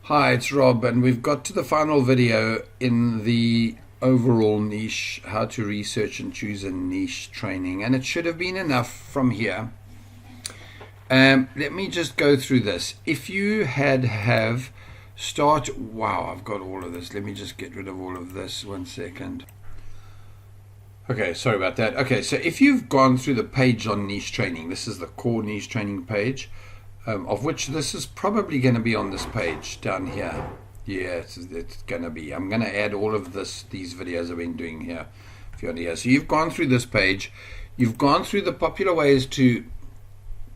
Hi, it's Rob, and we've got to the final video in the overall niche, how to research and choose a niche training, and it should have been enough from here. Let me just go through this. If you wow, I've got all of this. Let me just get rid of all of this. 1 second. Okay, sorry about that. Okay, so if you've gone through the page on niche training, this is the core niche training page. Of which this is probably going to be on this page down here. Yeah, it's going to be. I'm going to add all of these videos I've been doing here. If you're here, so you've gone through this page, you've gone through the popular ways to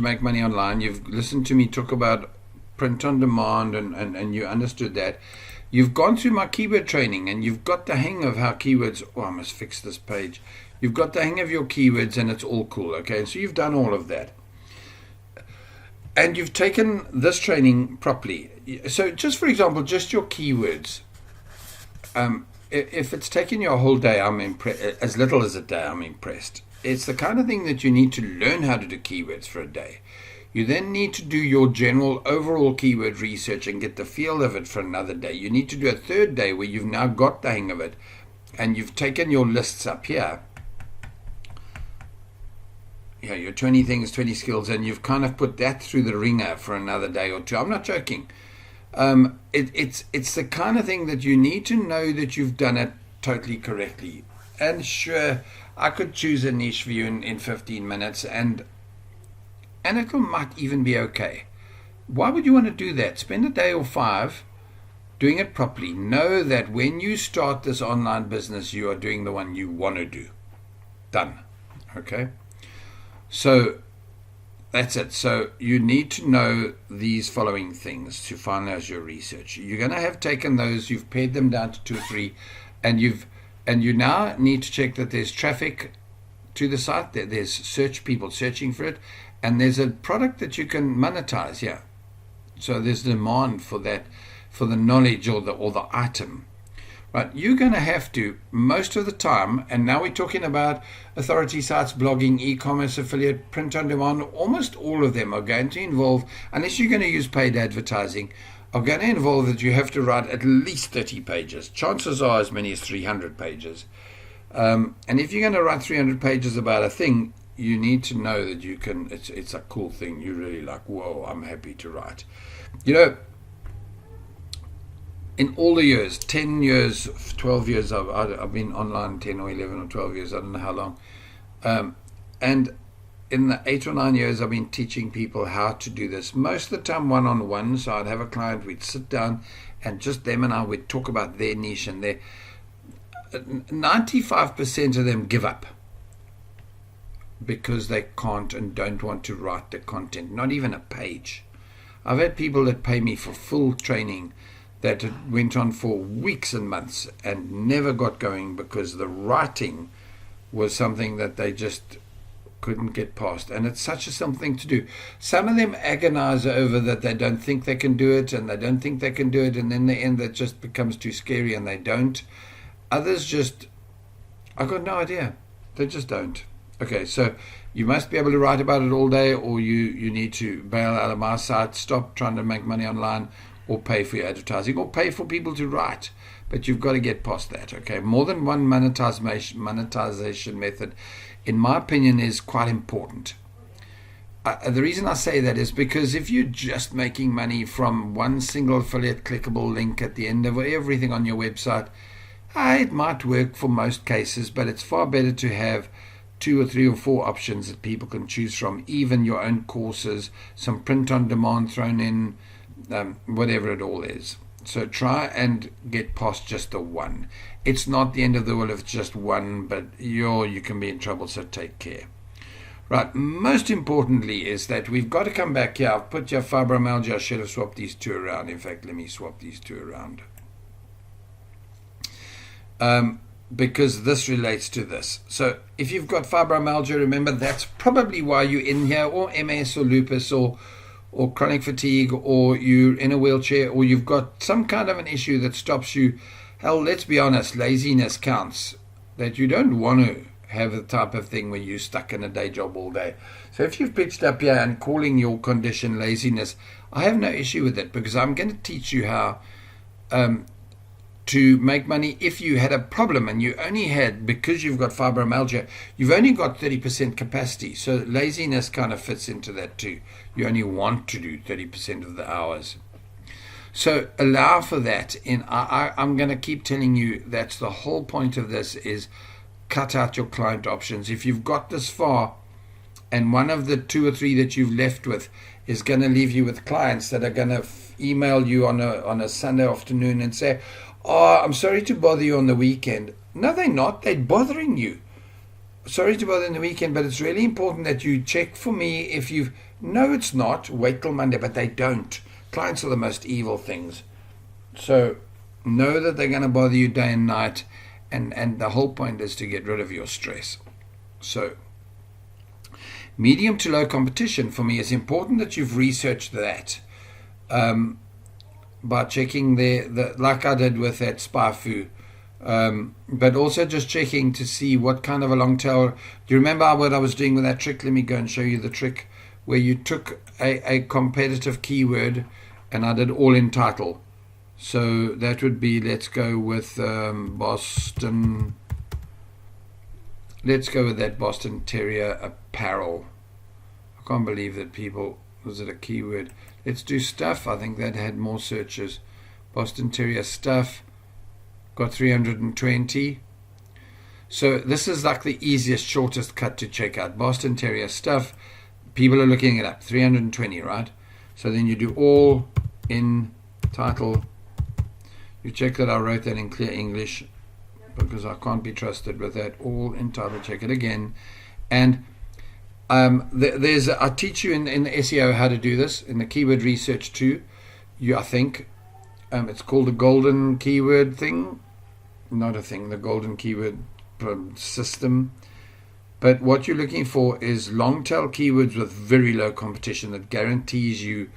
make money online. You've listened to me talk about print on demand, and you understood that. You've gone through my keyword training, and you've got the hang of how keywords. Oh, I must fix this page. You've got the hang of your keywords, and it's all cool. Okay, so you've done all of that. And you've taken this training properly. So just for example, just your keywords. If it's taken you a whole day, I'm impressed. As little as a day, I'm impressed. It's the kind of thing that you need to learn how to do keywords for a day. You then need to do your general overall keyword research and get the feel of it for another day. You need to do a third day where you've now got the hang of it and you've taken your lists up here. Yeah, your 20 things, 20 skills, and you've kind of put that through the ringer for another day or two. I'm not joking. It's the kind of thing that you need to know that you've done it totally correctly. And sure, I could choose a niche for you in 15 minutes, and it might even be okay. Why would you want to do that? Spend a day or 5 doing it properly. Know that when you start this online business, you are doing the one you want to do. Done. Okay? So that's it. So you need to know these following things to finalize your research. You're going to have taken those, you've pared them down to 2 or 3, and you now need to check that there's traffic to the site, that there's people searching for it, and there's a product that you can monetize here. So there's demand for that, for the knowledge or the item. Right, you're going to have to, most of the time, and now we're talking about authority sites, blogging, e-commerce, affiliate, print on demand, almost all of them are going to involve, unless you're going to use paid advertising, are going to involve that you have to write at least 30 pages. Chances are as many as 300 pages. And if you're going to write 300 pages about a thing, you need to know that you can, it's a cool thing. You're really like, whoa, I'm happy to write. You know, in all the years, 10 years, 12 years, I've been online 10 or 11 or 12 years, I don't know how long. And in the 8 or 9 years, I've been teaching people how to do this. Most of the time one-on-one, so I'd have a client, we'd sit down, and just them and I would talk about their niche, and 95% of them give up because they can't and don't want to write the content, not even a page. I've had people that pay me for full training that went on for weeks and months and never got going because the writing was something that they just couldn't get past. And it's such a simple thing to do. Some of them agonize over that they don't think they can do it, and they don't think they can do it, and then in the end that just becomes too scary and they don't. Others just, I've got no idea. They just don't. Okay, so you must be able to write about it all day, or you need to bail out of my site, stop trying to make money online, or pay for your advertising, or pay for people to write. But you've got to get past that, okay? More than one monetization method, in my opinion, is quite important. The reason I say that is because if you're just making money from one single affiliate clickable link at the end of everything on your website, it might work for most cases, but it's far better to have 2 or 3 or 4 options that people can choose from, even your own courses, some print on demand thrown in, whatever it all is. So try and get past just the one. It's not the end of the world if it's just one, but you can be in trouble, so take care. Right, most importantly is that we've got to come back here. I've put your fibromyalgia. I should have swapped these 2 around. In fact, let me swap these 2 around. Because this relates to this. So if you've got fibromyalgia, remember that's probably why you're in here, or MS or lupus or chronic fatigue, or you're in a wheelchair, or you've got some kind of an issue that stops you. Hell, let's be honest, laziness counts. That you don't want to have the type of thing where you're stuck in a day job all day. So if you've pitched up here and calling your condition laziness, I have no issue with it, because I'm going to teach you how to make money. If you had a problem and you only had, because you've got fibromyalgia, you've only got 30% capacity. So laziness kind of fits into that too. You only want to do 30% of the hours. So allow for that. I'm going to keep telling you that's the whole point of this, is cut out your client options. If you've got this far and one of the 2 or 3 that you've left with is going to leave you with clients that are going to email you on a Sunday afternoon and say, "Oh, I'm sorry to bother you on the weekend." No, they're not. They're bothering you. Sorry to bother in the weekend, but it's really important that you check for me if you've... No, it's not. Wait till Monday, but they don't. Clients are the most evil things. So know that they're going to bother you day and night, and the whole point is to get rid of your stress. So medium to low competition, for me, is important that you've researched that by checking the like I did with that SpyFu, but also just checking to see what kind of a long tail. Do you remember what I was doing with that trick? Let me go and show you the trick where you took a competitive keyword, and I did all in title. So that would be, let's go with Boston. Let's go with that Boston Terrier apparel. I can't believe that people, was it a keyword? Let's do stuff. I think that had more searches. Boston Terrier stuff got 320. So this is like the easiest, shortest cut to check out. Boston Terrier stuff. People are looking it up. 320, right? So then you do all in title. You check that I wrote that in clear English, because I can't be trusted with that. All in title. Check it again. And I teach you in the SEO how to do this, in the keyword research too. I think it's called the golden keyword thing. Not a thing, the golden keyword system. But what you're looking for is long tail keywords with very low competition that guarantees you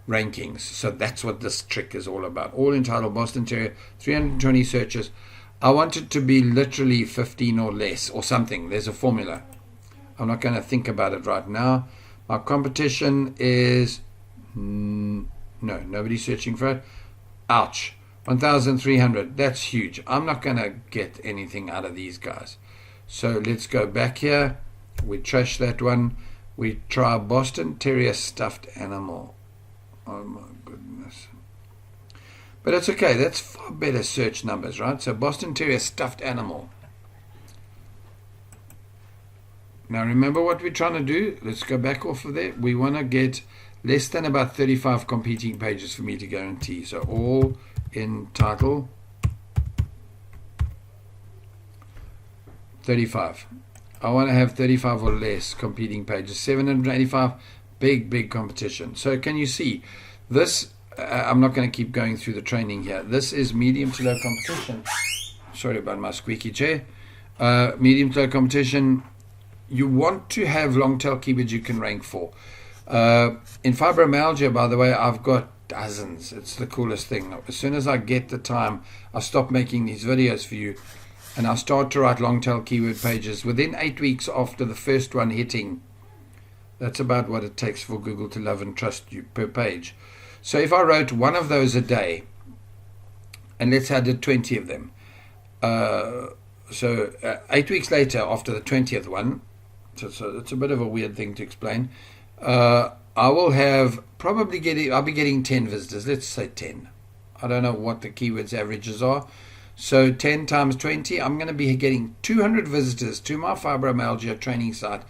rankings. So that's what this trick is all about. All in title, Boston Terrier, 320 searches. I want it to be literally 15 or less or something. There's a formula. I'm not going to think about it right now. My competition is no, nobody's searching for it. Ouch. 1,300. That's huge. I'm not going to get anything out of these guys. So let's go back here. We trash that one. We try Boston Terrier stuffed animal. Oh my goodness. But it's okay. That's far better search numbers, right? So Boston Terrier stuffed animal. Now remember what we're trying to do. Let's go back off of there. We want to get less than about 35 competing pages for me to guarantee. So all in title. 35. I want to have 35 or less competing pages. 785, big competition. So can you see this? I'm not going to keep going through the training here. This is medium to low competition. Sorry about my squeaky chair. Medium to low competition. You want to have long tail keywords you can rank for. In fibromyalgia, by the way, I've got dozens. It's the coolest thing. As soon as I get the time, I stop making these videos for you, and I start to write long tail keyword pages within 8 weeks after the first one hitting. That's about what it takes for Google to love and trust you per page. So if I wrote one of those a day, and let's say I did 20 of them, 8 weeks later after the 20th one, so it's a bit of a weird thing to explain, I will have I'll be getting 10 visitors. Let's say 10. I don't know what the keywords averages are. So 10 times 20, I'm going to be getting 200 visitors to my fibromyalgia training site,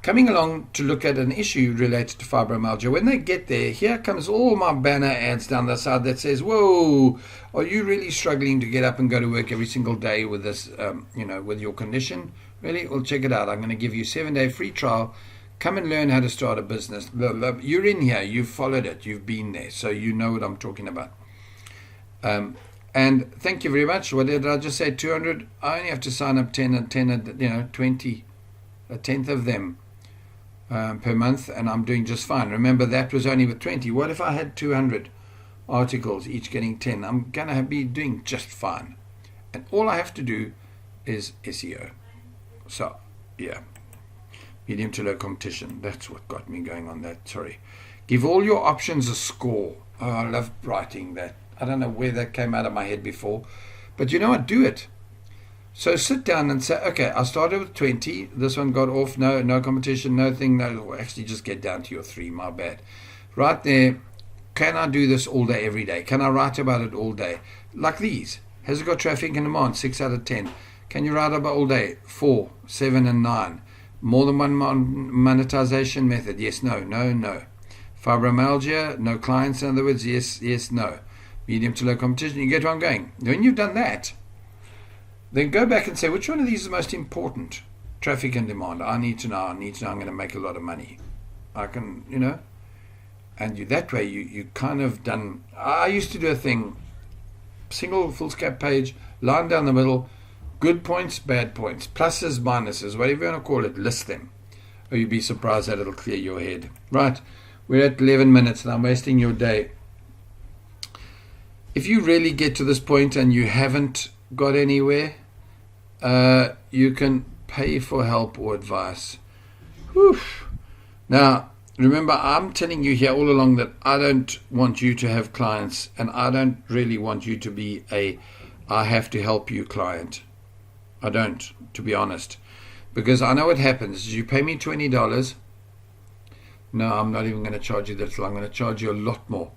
coming along to look at an issue related to fibromyalgia. When they get there, here comes all my banner ads down the side that says, "Whoa, are you really struggling to get up and go to work every single day with this, with your condition? Really? Well, check it out. I'm going to give you a 7-day free trial. Come and learn how to start a business." You're in here. You've followed it. You've been there. So you know what I'm talking about. And thank you very much. What did I just say? 200. I only have to sign up 10 and 10, 20, a tenth of them per month, and I'm doing just fine. Remember, that was only with 20. What if I had 200 articles, each getting 10? I'm going to be doing just fine. And all I have to do is SEO. So, yeah. Medium to low competition. That's what got me going on that. Sorry. Give all your options a score. Oh, I love writing that. I don't know where that came out of my head before. But you know what? Do it. So sit down and say, okay, I started with 20. This one got off. No competition, no thing. No, actually just get down to your 3. My bad. Right there. Can I do this all day, every day? Can I write about it all day? Like these. Has it got traffic and demand? 6 out of 10. Can you write about it all day? 4, 7, and 9. More than one monetization method? Yes, no. Fibromyalgia? No clients, in other words? Yes, no. Medium to low competition? You get where I'm going. When you've done that, then go back and say, which one of these is most important? Traffic and demand. I need to know. I'm going to make a lot of money. I can, and that way you kind of done. I used to do a thing, single foolscap page, line down the middle, good points, bad points, pluses, minuses, whatever you want to call it, list them. Or you'd be surprised that it'll clear your head. Right, we're at 11 minutes and I'm wasting your day. If you really get to this point and you haven't got anywhere, you can pay for help or advice. Whew. Now, remember, I'm telling you here all along that I don't want you to have clients, and I don't really want you to be I have to help you client. I don't, to be honest. Because I know what happens. You pay me $20. No, I'm not even going to charge you that. I'm going to charge you a lot more.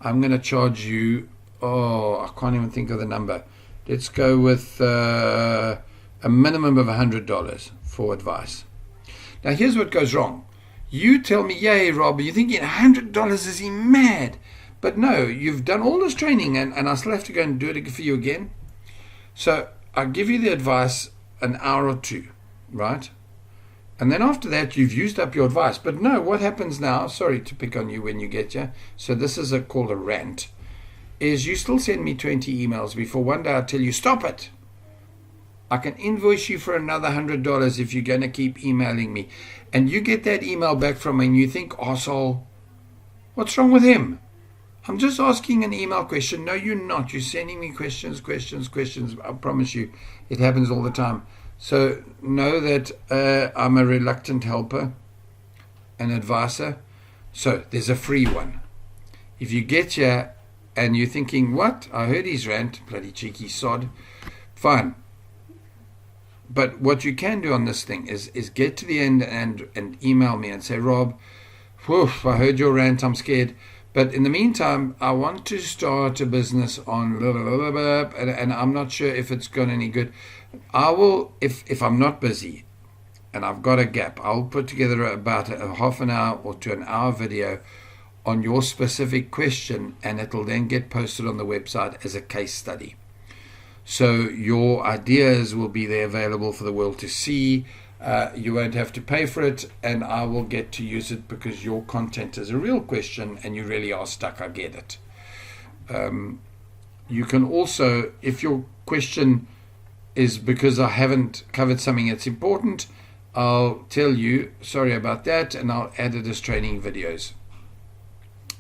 I'm going to charge you, I can't even think of the number. Let's go with a minimum of $100 for advice. Now, here's what goes wrong. You tell me, yay, Rob, you're thinking $100, is he mad? But no, you've done all this training and I still have to go and do it for you again. So I give you the advice an hour or 2, right? And then after that, you've used up your advice. But no, what happens now, sorry to pick on you when you get here, so this is called a rant, is you still send me 20 emails before one day I tell you, stop it. I can invoice you for another $100 if you're going to keep emailing me. And you get that email back from me and you think, arsehole, what's wrong with him? I'm just asking an email question. No, you're not. You're sending me questions. I promise you, it happens all the time. So know that I'm a reluctant helper, an advisor. So there's a free one. If you get here and you're thinking, what? I heard his rant, bloody cheeky sod. Fine. But what you can do on this thing is get to the end and email me and say, Rob, I heard your rant, I'm scared. But in the meantime, I want to start a business on blah, blah, blah, blah, blah, and I'm not sure if it's got any good. I will, if I'm not busy and I've got a gap, I'll put together about a half an hour or to an hour video on your specific question, and it'll then get posted on the website as a case study. So your ideas will be there available for the world to see. You won't have to pay for it, and I will get to use it because your content is a real question and you really are stuck. I get it. You can also, if your question is because I haven't covered something that's important, I'll tell you, sorry about that, and I'll add it as training videos.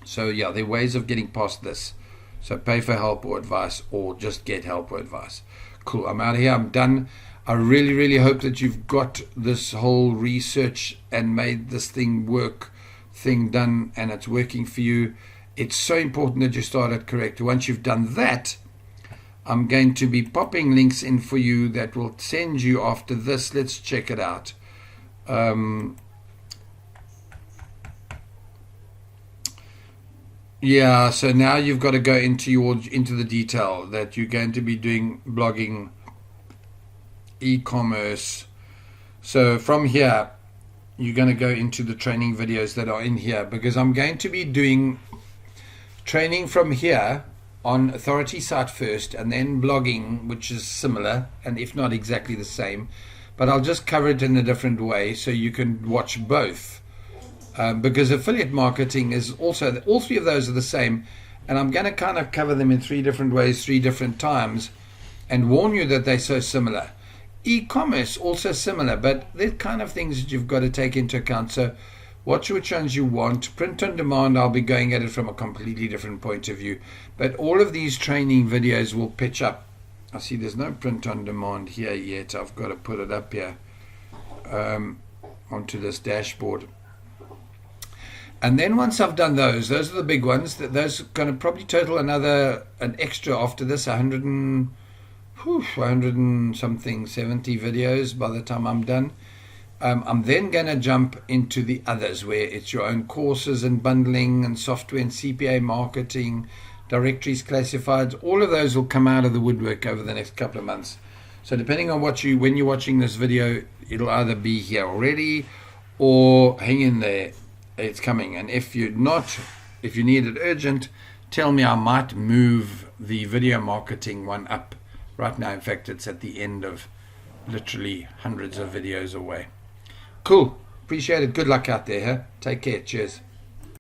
So yeah, there are ways of getting past this. So pay for help or advice, or just get help or advice. Cool, I'm out of here, I'm done. I really, really hope that you've got this whole research and made this thing done, and it's working for you. It's so important that you start it correct. Once you've done that, I'm going to be popping links in for you that will send you after this. Let's check it out. Yeah, so now you've got to go into the detail that you're going to be doing blogging, e-commerce. So from here, you're going to go into the training videos that are in here, because I'm going to be doing training from here on Authority Site first, and then blogging, which is similar, and if not exactly the same, but I'll just cover it in a different way so you can watch both. Because affiliate marketing is also, all three of those are the same, and I'm going to kind of cover them in 3 different ways, 3 different times, and warn you that they're so similar. E-commerce also similar, but they're kind of things that you've got to take into account. So watch which ones you want. Print on demand, I'll be going at it from a completely different point of view, but all of these training videos will pitch up. I see there's no print on demand here yet. I've got to put it up here. onto this dashboard. And then once I've done those are the big ones. Those are going to probably total an extra after this 100 and something 70 videos by the time I'm done. I'm then going to jump into the others, where it's your own courses and bundling and software and CPA marketing, directories, classifieds. All of those will come out of the woodwork over the next couple of months. So depending on when you're watching this video, it'll either be here already or hang in there. It's coming. And if you need it urgent, tell me. I might move the video marketing one up right now. In fact, it's at the end of literally hundreds of videos away. Cool. Appreciate it. Good luck out there. Huh? Take care. Cheers.